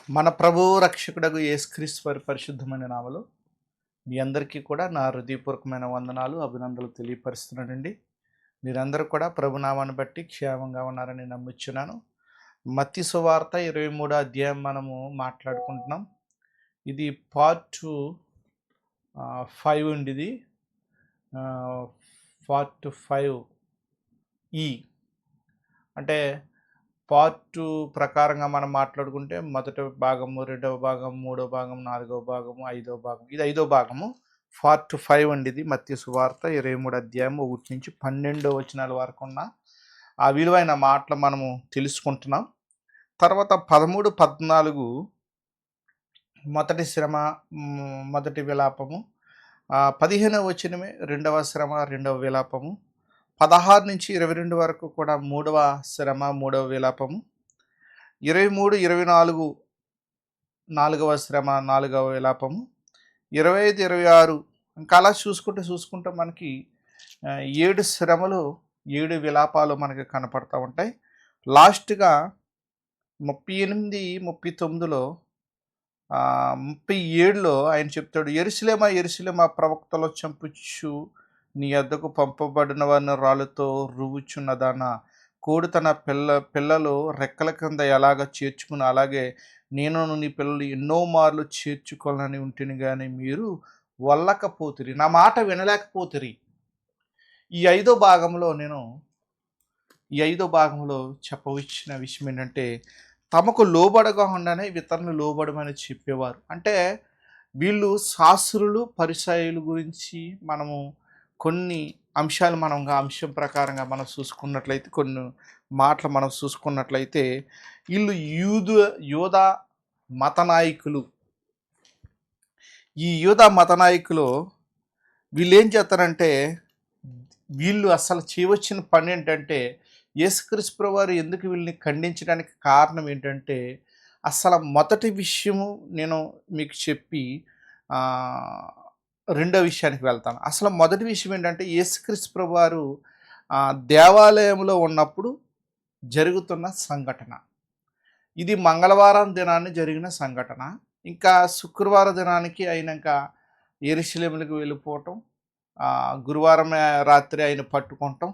మన ప్రభువు రక్షకుడగు యేసుక్రీస్తు వారి పరిశుద్ధమైన నామములో మీ అందరికీ కూడా నా హృదయపూర్వకమైన వందనాలు అభినందనలు తెలియపరుస్తున్నానండి. మీరందరూ కూడా ప్రభునామాన్ని బట్టి క్షేమంగా ఉన్నారని నమ్ముచున్నాను. మత్తయి సువార్త 23వ అధ్యాయం మనము మాట్లాడుకుంటున్నాం. ఇది పార్ట్ 5 అండి. ఇది పార్ట్ 5 అంటే పార్ట్ 2 ప్రకారంగా మనం మాట్లాడుకుంటే మొదటి భాగము, రెండవ భాగం, మూడవ భాగం, నాలుగవ భాగము, ఐదవ భాగం. ఇది ఐదో భాగము. పార్ట్ 5 అండి. ఇది మత్తయి సువార్త 23వ అధ్యాయం 1 నుంచి 12వ వచనాల వరకు ఉన్న ఆ విలువైన మాటలు మనము తెలుసుకుంటున్నాం. తర్వాత 13, 14 మొదటి శ్రమ, మొదటి విలాపము. 15వ వచనమే రెండవ శ్రమ, రెండవ విలాపము. 16 నుంచి 22 వరకు కూడా మూడవ శ్రమ, మూడవ విలాపము. 23, 24 నాలుగవ శ్రమ, నాలుగవ విలాపము. 25, 26 ఇంకా అలా చూసుకుంటూ మనకి 7 శ్రమలు, 7 విలాపాలు మనకి కనపడతా ఉంటాయి. లాస్ట్గా 38, 39లో 37లో ఆయన చెప్తాడు, యెరూషలేమా యెరూషలేమా ప్రవక్తలో చంపుచు నీ యొద్దకు పంపబడిన వారిని రాళ్ళతో రువ్వుచున్నదానా, కోడి తన పిల్లలు రెక్కల కింద ఎలాగ చేర్చుకుని అలాగే నేను నీ పిల్లలు ఎన్నో మార్లు చేర్చుకోవాలని ఉంటుంది, కానీ మీరు వల్లకపోతిరి, నా మాట వినలేకపోతిరి. ఈ ఐదో భాగంలో చెప్పవచ్చిన విషయం ఏంటంటే, తమకు లోబడగా ఉండనే ఇతరులను లోబడమని చెప్పేవారు. అంటే వీళ్ళు శాస్త్రులు, పరిసయ్యుల గురించి మనము కొన్ని అంశాలు అంశం ప్రకారంగా మనం చూసుకున్నట్లయితే, కొన్ని మాటలు మనం చూసుకున్నట్లయితే, వీళ్ళు యూదా మత నాయకులు. ఈ యూదా మత నాయకులు వీళ్ళు ఏం చేస్తారంటే, వీళ్ళు అసలు చేయవచ్చిన పని ఏంటంటే, యేసుక్రీస్తు ప్రభువు వారు ఎందుకు వీళ్ళని ఖండించడానికి కారణం ఏంటంటే, అసలు మొదటి విషయము నేను మీకు చెప్పి రెండో విషయానికి వెళ్తాను. అసలు మొదటి విషయం ఏంటంటే, యేసుక్రీస్తు ప్రభువు వారు దేవాలయంలో ఉన్నప్పుడు జరుగుతున్న సంఘటన. ఇది మంగళవారం దినాన్ని జరిగిన సంఘటన. ఇంకా శుక్రవారం దినానికి అయినాక యెరూషలేములకు వెళ్ళిపోవటం, గురువారం రాత్రి ఆయన పట్టుకోవటం,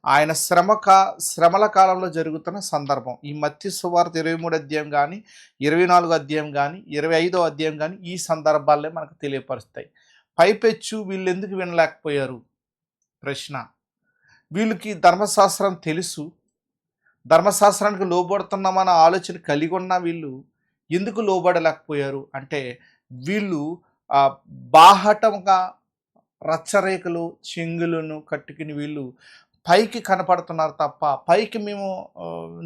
ఆయన శ్రమల కాలంలో జరుగుతున్న సందర్భం. ఈ మత్తయి సువార్త 23వ అధ్యాయం కానీ, 24వ అధ్యాయం కానీ, 25వ అధ్యాయం కానీ ఈ సందర్భాలే మనకు తెలియపరుస్తాయి. పైపెచ్చు వీళ్ళు ఎందుకు వినలేకపోయారు ప్రశ్న. వీళ్ళకి ధర్మశాస్త్రం తెలుసు, ధర్మశాస్త్రానికి లోబడుతున్నామన్న ఆలోచన కలిగి ఉన్న వీళ్ళు ఎందుకు లోబడలేకపోయారు అంటే, వీళ్ళు బాహటంగా రచ్చరేఖలు, చెంగులను కట్టుకుని వీళ్ళు పైకి కనపడుతున్నారు తప్ప, పైకి మేము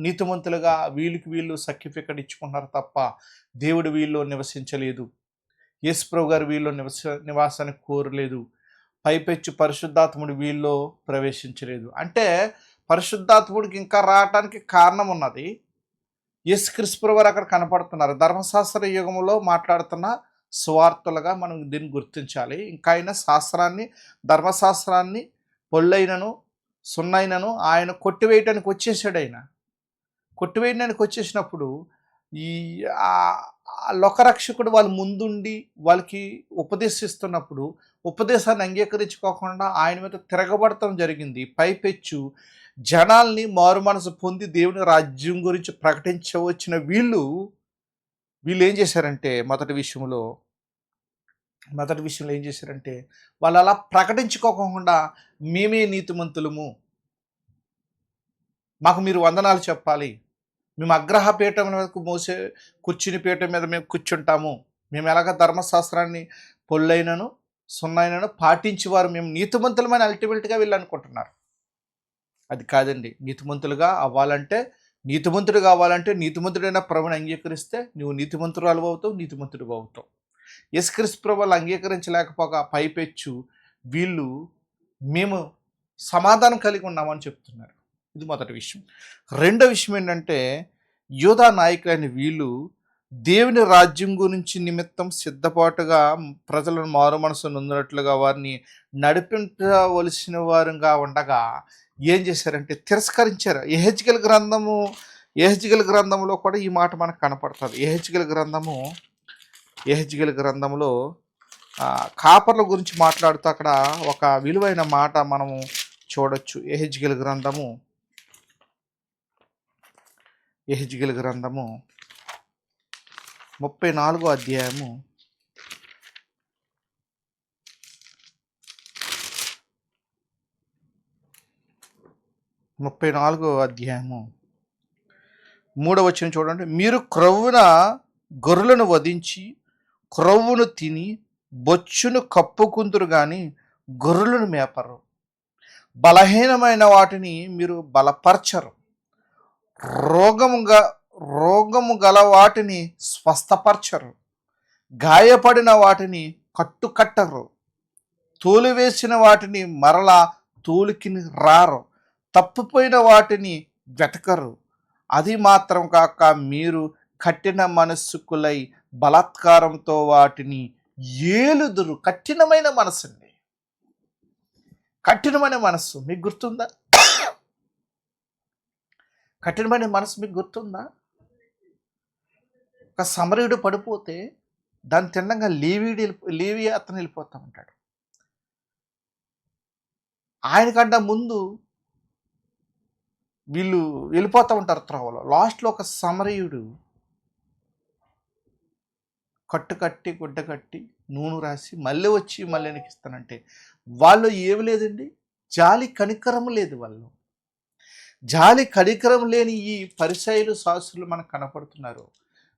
నీతిమంతులుగా వీళ్ళు సర్టిఫికెట్ ఇచ్చుకున్నారు తప్ప, దేవుడు వీళ్ళు నివసించలేదు, యేసు ప్రభు గారు వీళ్ళు నివాసాన్ని కోరలేదు, పైపెచ్చు పరిశుద్ధాత్ముడు వీళ్ళు ప్రవేశించలేదు. అంటే పరిశుద్ధాత్ముడికి ఇంకా రావటానికి కారణం ఉన్నది. యేసుక్రీస్తు ప్రభువు వారు అక్కడ కనపడుతున్నారు. ధర్మశాస్త్ర యుగంలో మాట్లాడుతున్న సువార్తలుగా మనం దీన్ని గుర్తించాలి. ఇంకా ఆయన ధర్మశాస్త్రాన్ని పొల్లైనను సున్నైనను ఆయన కొట్టివేయటానికి వచ్చేసాడు. కొట్టివేయడానికి వచ్చేసినప్పుడు ఈ లోకరక్షకుడు వాళ్ళ ముందుండి వాళ్ళకి ఉపదేశిస్తున్నప్పుడు ఉపదేశాన్ని అంగీకరించుకోకుండా ఆయన మీద తిరగబడటం జరిగింది. పైపెచ్చు జనాల్ని మారు మనసు పొంది దేవుని రాజ్యం గురించి ప్రకటించవచ్చిన వీళ్ళు ఏం చేశారంటే, మొదటి విషయంలో ఏం చేశారంటే, వాళ్ళు అలా ప్రకటించుకోకుండా మేమే నీతిమంతులము, మాకు మీరు వందనాలు చెప్పాలి, మేము అగ్రహ పీఠం మీద మోసే కూర్చుని పీఠం మీద మేము కూర్చుంటాము, మేము ఎలాగ ధర్మశాస్త్రాన్ని పొల్లైనను సున్నైనను పాటించేవారు, మేము నీతిమంతులమని అల్టిమేట్గా వీళ్ళు అనుకుంటున్నారు. అది కాదండి. నీతిమంతుడు కావాలంటే నీతిమంతుడైన ప్రభుని అంగీకరిస్తే నువ్వు నీతిమంతురాలు అవుతావు, నీతిమంతుడు అవుతావు. యేసుక్రీస్తు ప్రభువుని అంగీకరించలేకపోగా పైపెచ్చు వీళ్ళు మేము సమాధానం కలిగి ఉన్నామని చెప్తున్నారు. ఇది మొదటి విషయం. రెండో విషయం ఏంటంటే, యూదా నాయకులైన వీళ్ళు దేవుని రాజ్యం గురించి నిమిత్తం సిద్ధపాటుగా ప్రజలను మారు మనసు నొందినట్లుగా వారిని నడిపించవలసిన వారుగా ఉండగా ఏం చేశారంటే తిరస్కరించారు. యెహెజ్కేలు గ్రంథము యెహెజ్కేలు గ్రంథంలో కూడా ఈ మాట మనకు కనపడుతుంది. యెహెజ్కేలు గ్రంథంలో కాపర్ల గురించి మాట్లాడుతూ అక్కడ ఒక విలువైన మాట మనము చూడొచ్చు. యెహెజ్కేలు గ్రంథము 34 అధ్యాయము 3వ వచనం చూడండి. మీరు క్రొవ్వున గొర్రెలను వధించి క్రొవ్వును తిని బొచ్చును కప్పుకుందురు కానీ గొర్రెలను మేపరు. బలహీనమైన వాటిని మీరు బలపరచరు. రోగము గల వాటిని స్వస్థపరచరు. గాయపడిన వాటిని కట్టరు. తోలివేసిన వాటిని మరలా తోలికి రారు. తప్పిపోయిన వాటిని వెతకరు. అది మాత్రం కాక మీరు కఠిన మనస్సుకులై బలాత్కారంతో వాటిని ఏలుదురు. కఠినమైన మనస్సు అండి, కఠినమైన మనస్సు మీకు గుర్తుందా? కఠినమైన మనసు మీకు గుర్తుందా? ఒక సమరయుడు పడిపోతే దాన్ని తిండంగా లేవి అతను వెళ్ళిపోతా ఉంటాడు. ఆయనకంటే ముందు వీళ్ళు వెళ్ళిపోతూ ఉంటారు త్రోవలో. లాస్ట్లో ఒక సమరయుడు గుడ్డ కట్టి నూనె రాసి మళ్ళీ వచ్చి మళ్ళీ వెనకిస్తానంటే వాళ్ళు ఏమి లేదండి, జాలి కనికరం లేదు. వాళ్ళు జాలి కనికరం లేని ఈ పరిసయ్యులు శాస్త్రులు మనకు కనపడుతున్నారు.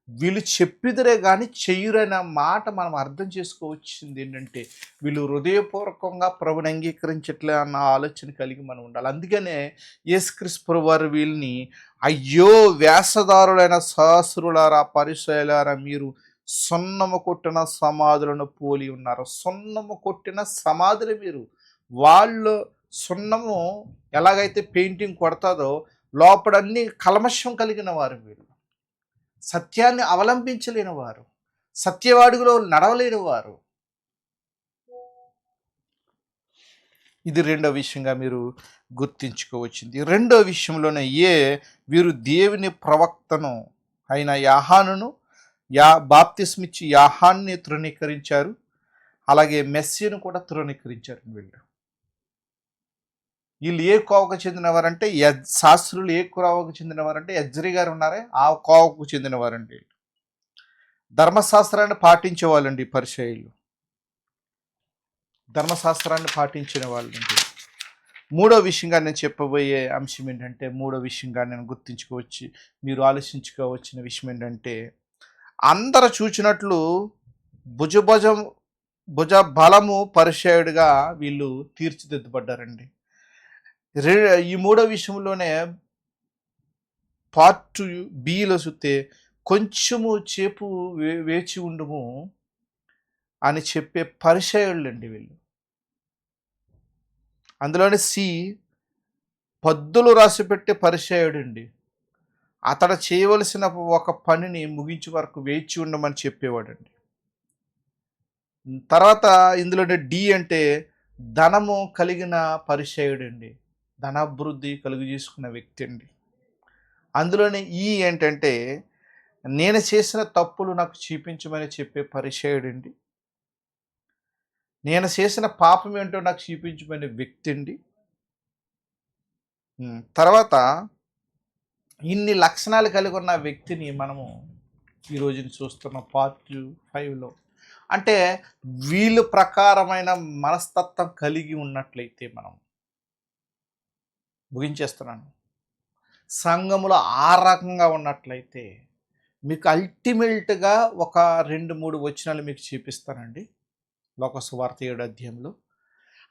వీళ్ళు చెప్పిదరే కానీ చెయ్యురన్న మాట మనం అర్థం చేసుకోవచ్చింది ఏంటంటే వీళ్ళు హృదయపూర్వకంగా ప్రభుని అంగీకరించట్లే అన్న ఆలోచన కలిగి మనం ఉండాలి. అందుకనే యేసుక్రీస్తు ప్రభువు వారు వీళ్ళని అయ్యో వేషధారులైన శాస్త్రులారా పరిసయ్యులారా మీరు సున్నము కొట్టిన సమాధులను పోలి ఉన్నారు. సున్నము కొట్టిన సమాధులు మీరు. వాళ్ళు సున్నము ఎలాగైతే పెయింటింగ్ కొడతాదో లోపలన్నీ కల్మషం కలిగిన వారు. వీళ్ళు సత్యాన్ని అవలంబించలేని వారు, సత్యవాడుగులో నడవలేని వారు. ఇది రెండో విషయంగా మీరు గుర్తించుకోవచ్చింది. రెండో విషయంలోనే వీరు దేవుని ప్రవక్తను అయిన యాహానును బాప్తిస్మిచ్చి యాహాన్ని తృణీకరించారు. అలాగే మెస్సీను కూడా తృణీకరించారు. వీళ్ళు ఏ కోవకు చెందినవారంటే శాస్త్రులు ఏ కోవకు చెందినవారంటే ఎజ్రీ గారు ఉన్నారే ఆ కోవకు చెందినవారండి. ధర్మశాస్త్రాన్ని పాటించే వాళ్ళండి పరిసయ్యులు, ధర్మశాస్త్రాన్ని పాటించిన వాళ్ళండి. మూడో విషయంగా నేను చెప్పబోయే అంశం ఏంటంటే, మూడో విషయంగా నేను గుర్తించుకోవచ్చు, మీరు ఆలోచించుకోవచ్చిన విషయం ఏంటంటే, అందరు చూచినట్లు భుజ బలము పరిసయ్యుడిగా వీళ్ళు తీర్చిదిద్దబడ్డారండి. ఈ మూడో విషయంలోనే పార్ట్ బిలో చూస్తే కొంచెము చేపు వేచి ఉండుము అని చెప్పే పరిసయ్యులండి వీళ్ళు. అందులోనే పద్దులు రాసి పెట్టే పరిసయ్యుడండి. అతడు చేయవలసిన ఒక పనిని ముగించే వరకు వేచి ఉండమని చెప్పేవాడండి. తర్వాత ఇందులోనే డి అంటే ధనము కలిగిన పరిసయ్యుడండి, ధనాభివృద్ధి కలుగు చేసుకున్న వ్యక్తి అండి. అందులోనే ఏంటంటే నేను చేసిన తప్పులు నాకు చూపించమని చెప్పే పరిసయ్యుడండి, నేను చేసిన పాపం ఏంటో నాకు చూపించమనే వ్యక్తి అండి. తర్వాత ఇన్ని లక్షణాలు కలిగి ఉన్న వ్యక్తిని మనము ఈరోజు చూస్తున్న పార్ట్ 5లో. అంటే వీళ్ళు ప్రకారమైన మనస్తత్వం కలిగి ఉన్నట్లయితే మనం ముగించేస్తున్నాను. సంఘములో ఆ రకంగా ఉన్నట్లయితే మీకు అల్టిమేట్గా ఒక 2-3 వచనాలు మీకు చూపిస్తానండి. లోక సువార్త 7వ అధ్యాయంలో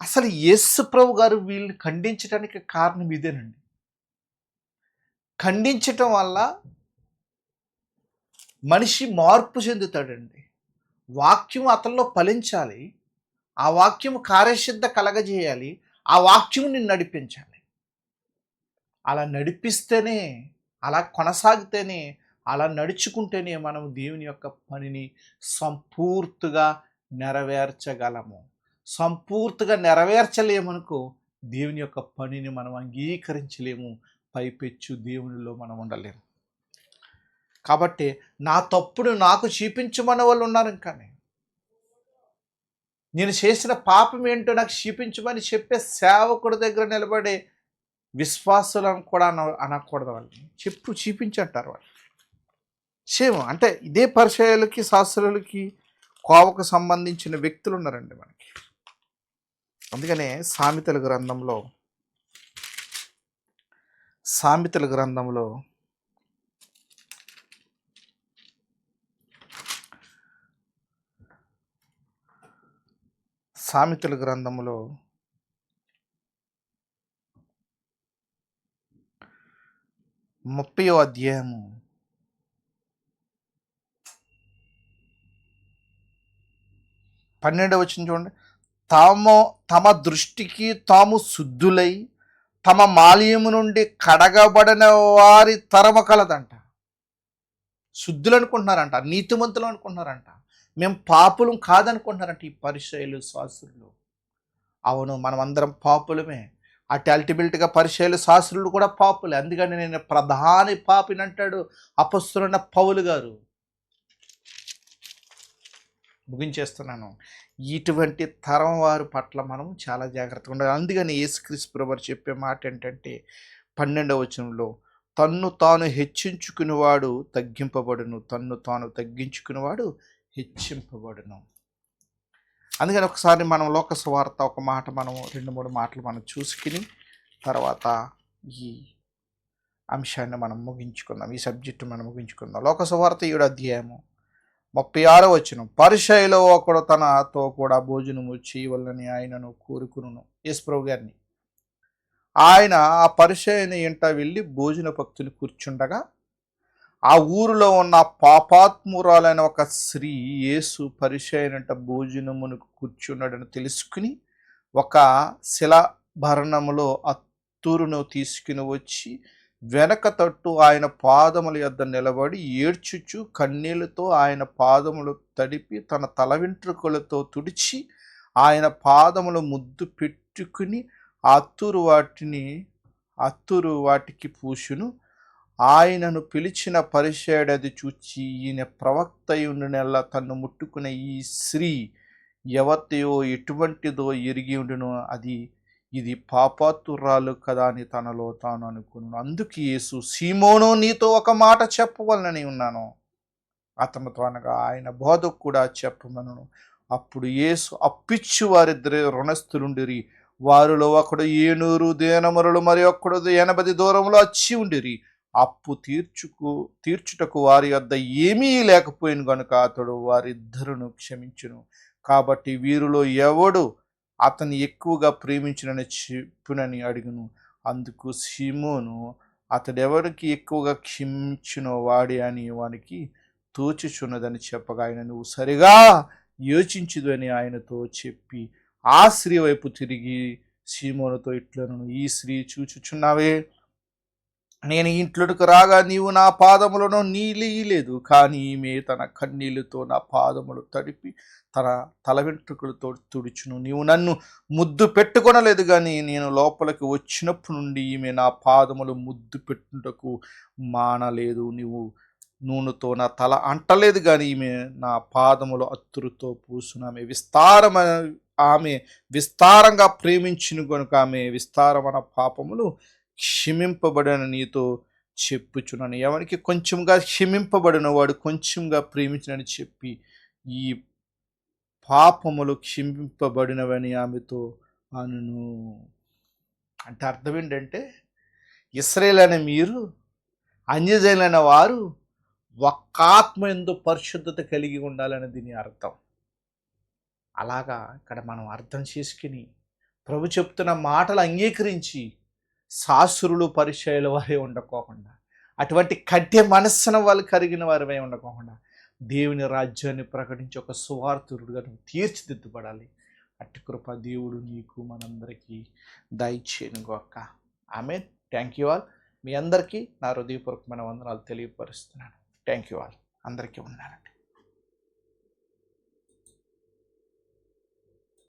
అసలు యేసు ప్రభు గారు వీళ్ళని ఖండించడానికి కారణం ఇదేనండి. ఖండించటం వల్ల మనిషి మార్పు చెందుతాడండి. వాక్యం అతనిలో ఫలించాలి, ఆ వాక్యం కార్యసిద్ధ కలగజేయాలి, ఆ వాక్యం నిన్ను నడిపించాలి. అలా నడిపిస్తేనే, అలా కొనసాగితేనే, అలా నడుచుకుంటేనే మనం దేవుని యొక్క పనిని సంపూర్తిగా నెరవేర్చగలము. సంపూర్తిగా నెరవేర్చలేమనుకో దేవుని యొక్క పనిని మనం అంగీకరించలేము, పైపెచ్చు దేవునిలో మనం ఉండలేము. కాబట్టి నా తప్పును నాకు చూపించమన్న వాళ్ళు ఉన్నారు. కానీ నేను చేసిన పాపం ఏంటో నాకు చూపించమని చెప్పే సేవకుడి దగ్గర నిలబడే విశ్వాసులను కూడా అనకూడదు. వాళ్ళని చూపించంటారు వాళ్ళు. సేమ్ అంటే ఇదే పరిచయాలకి శాస్త్రులకి కోవకు సంబంధించిన వ్యక్తులు ఉన్నారండి మనకి. అందుకనే సామెతల గ్రంథంలో 30వ అధ్యాయము 12వ వచనం చూడండి. తమ దృష్టికి తాము శుద్ధులై తమ మాల్యము నుండి కడగబడిన వారి తరమ కలదంట. శుద్ధులు అనుకుంటున్నారంట, నీతిమంతులు అనుకుంటున్నారంట, మేము పాపులం కాదనుకుంటున్నారంట ఈ పరిచయులు శాస్త్రులు. అవును, మనం అందరం పాపులమే. అల్టిమేట్గా పరిచయులు శాస్త్రులు కూడా పాపులే. అందుకని నేను ప్రధాని పాపిని అంటాడు అపొస్తలుడైన పౌలు గారు. ముగించేస్తున్నాను. ఇటువంటి తరం వారి పట్ల మనం చాలా జాగ్రత్తగా ఉండాలి. అందుకని యేసుక్రీస్తు ప్రభువు చెప్పే మాట ఏంటంటే 12వ వచనంలో, తన్ను తాను హెచ్చించుకునేవాడు తగ్గింపబడును, తన్ను తాను తగ్గించుకునేవాడు హెచ్చింపబడును. అందుకని ఒకసారి మనం లోక సువార్త ఒక మాట, మనం 2-3 మాటలు మనం చూసుకుని తర్వాత ఈ అంశాన్ని మనం ముగించుకుందాం, ఈ సబ్జెక్టు మనం ముగించుకుందాం. లోక సువార్త 7వ అధ్యాయము 36వ వచనం. పరిచయులో ఒకడు తనతో కూడా భోజనము చేయవలనని ఆయనను కోరుకును. యేసుప్రభు గారిని ఆయన ఆ పరిచయుని ఇంట వెళ్ళి భోజన భక్తులు కూర్చుండగా ఆ ఊరిలో ఉన్న పాపాత్మురాలైన ఒక స్త్రీ యేసు పరిచయునింట భోజనమునకు కూర్చున్నాడని తెలుసుకుని ఒక శిలాభరణములో అత్తూరును తీసుకుని వచ్చి వెనక తట్టు ఆయన పాదముల యొద్ద నిలబడి ఏడ్చుచు కన్నీళ్లతో ఆయన పాదములు తడిపి తన తల వెంట్రుకలతో తుడిచి ఆయన పాదములు ముద్దు పెట్టుకుని అత్తూరు వాటికి పూసును. ఆయనను పిలిచిన పరిచయుడది చూచి ఈయన ప్రవక్త ఉండునెల్లా తన్ను ముట్టుకున్న ఈ స్త్రీ ఎవతయో ఎటువంటిదో ఎరిగి ఉండును, ఇది పాపాత్తురాలు కదా అని తనలో తాను అనుకున్నాను. అందుకు యేసు, సీమోను నీతో ఒక మాట చెప్పవలనని ఉన్నాను, అతనితో అనగా ఆయన బోధకు కూడా చెప్పమను. అప్పుడు యేసు అప్పిచ్చు వారిద్దరు రుణస్థులుండిరి. వారిలో ఒకడు 700 దేనమరులు, మరి ఒకడు 80 దూరంలో వచ్చి ఉండిరి. అప్పు తీర్చుటకు వారి వద్ద ఏమీ లేకపోయిన గనుక అతడు వారిద్దరును క్షమించును. కాబట్టి వీరిలో ఎవడు అతన్ని ఎక్కువగా ప్రేమించునని చెప్పునని అడుగును. అందుకు సీమోను, అతడెవరికి ఎక్కువగా క్షమించునో వాడే అని వానికి తోచుచున్నదని చెప్పగా ఆయన, నువ్వు సరిగా యోచించుదు అని ఆయనతో చెప్పి ఆ స్త్రీ వైపు తిరిగి సీమోనుతో ఇట్లను, ఈ స్త్రీ చూచుచున్నావే, నేను ఇంట్లోకి రాగా నీవు నా పాదములను నీలియలేదు, కానీ ఈమె తన కన్నీళ్లతో నా పాదములు తడిపి తన తల వెంట్రుకలతో తుడుచును. నీవు నన్ను ముద్దు పెట్టుకొనలేదు, కానీ నేను లోపలికి వచ్చినప్పటి నుండి ఈమె నా పాదములు ముద్దు పెట్టుటకు మానలేదు. నీవు నూనెతో నా తల అంటలేదు, కానీ ఈమె నా పాదములు అత్తురుతో పూసును. ఆమె విస్తారంగా ప్రేమించును గనుక ఆమె విస్తారమైన పాపములు క్షమింపబడిన నీతో చెప్పుచున్నాను. ఎవరికి కొంచెంగా క్షమింపబడిన వాడు కొంచెంగా ప్రేమించునని చెప్పి ఈ పాపములు క్షమింపబడినవని ఆమెతో అనును. అంటే అర్థం ఏంటంటే, ఇశ్రాయేలు అనే మీరు, అన్యజనులైన వారు ఒక్క ఆత్మ యందు పరిశుద్ధత కలిగి ఉండాలని దీని అర్థం. అలాగా ఇక్కడ మనం అర్థం చేసుకుని ప్రభు చెప్తున్న మాటలు అంగీకరించి శాస్త్రులు పరిచయాల వారే ఉండకోకుండా, అటువంటి కఠిన మనస్సున వాళ్ళు కరిగిన వారివై ఉండకోకుండా దేవుని రాజ్యాన్ని ప్రకటించి ఒక సువార్తుడుగా నువ్వు తీర్చిదిద్దుపడాలి. అట్టి కృప దేవుడు నీకు మనందరికీ దయచేయను గాక. ఆమేన్. Thank you all. మీ అందరికీ నా హృదయపూర్వకమైన వందనాలు తెలియపరుస్తున్నాను. Thank you all. అందరికీ ఉన్నానండి.